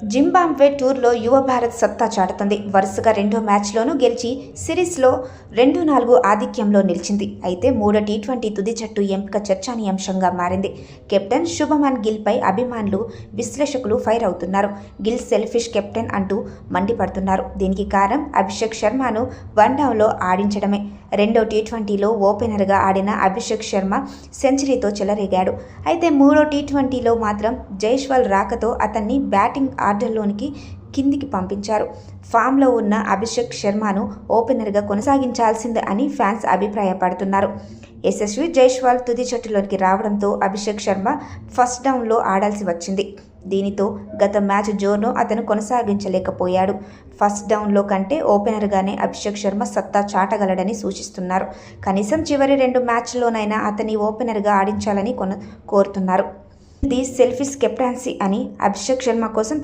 Zimbabwe టూర్లో యువ భారత్ సత్తా చాటుతుంది. వరుసగా రెండో మ్యాచ్లోనూ గెలిచి సిరీస్లో 2-4 ఆధిక్యంలో నిలిచింది. అయితే మూడో టీ20 తుది జట్టు ఎంపిక చర్చానీయాంశంగా మారింది. కెప్టెన్ శుభమన్ గిల్పై అభిమానులు, విశ్లేషకులు ఫైర్ అవుతున్నారు. గిల్ సెల్ఫిష్ కెప్టెన్ అంటూ మండిపడుతున్నారు. దీనికి కారణం అభిషేక్ శర్మను వన్డౌన్లో ఆడించడమే. రెండో టీ20లో ఓపెనర్గా ఆడిన అభిషేక్ శర్మ సెంచరీతో చెలరేగాడు. అయితే మూడో టీ20లో మాత్రం జైస్వాల్ రాకతో అతన్ని బ్యాటింగ్ ఆర్డర్లోనికి కిందికి పంపించారు. ఫామ్లో ఉన్న అభిషేక్ శర్మను ఓపెనర్గా కొనసాగించాల్సిందే అని ఫ్యాన్స్ అభిప్రాయపడుతున్నారు. యశస్వి జైస్వాల్ తుది జట్టులోకి రావడంతో అభిషేక్ శర్మ ఫస్ట్ డౌన్లో ఆడాల్సి వచ్చింది. దీనితో గత మ్యాచ్ జోరును అతను కొనసాగించలేకపోయాడు. ఫస్ట్ డౌన్లో కంటే ఓపెనర్గానే అభిషేక్ శర్మ సత్తా చాటగలడని సూచిస్తున్నారు. కనీసం చివరి 2 మ్యాచ్ల్లోనైనా అతన్ని ఓపెనర్గా ఆడించాలని కోరుతున్నారు. ఇది సెల్ఫిష్ కెప్టెన్సీ అని అభిషేక్ శర్మ కోసం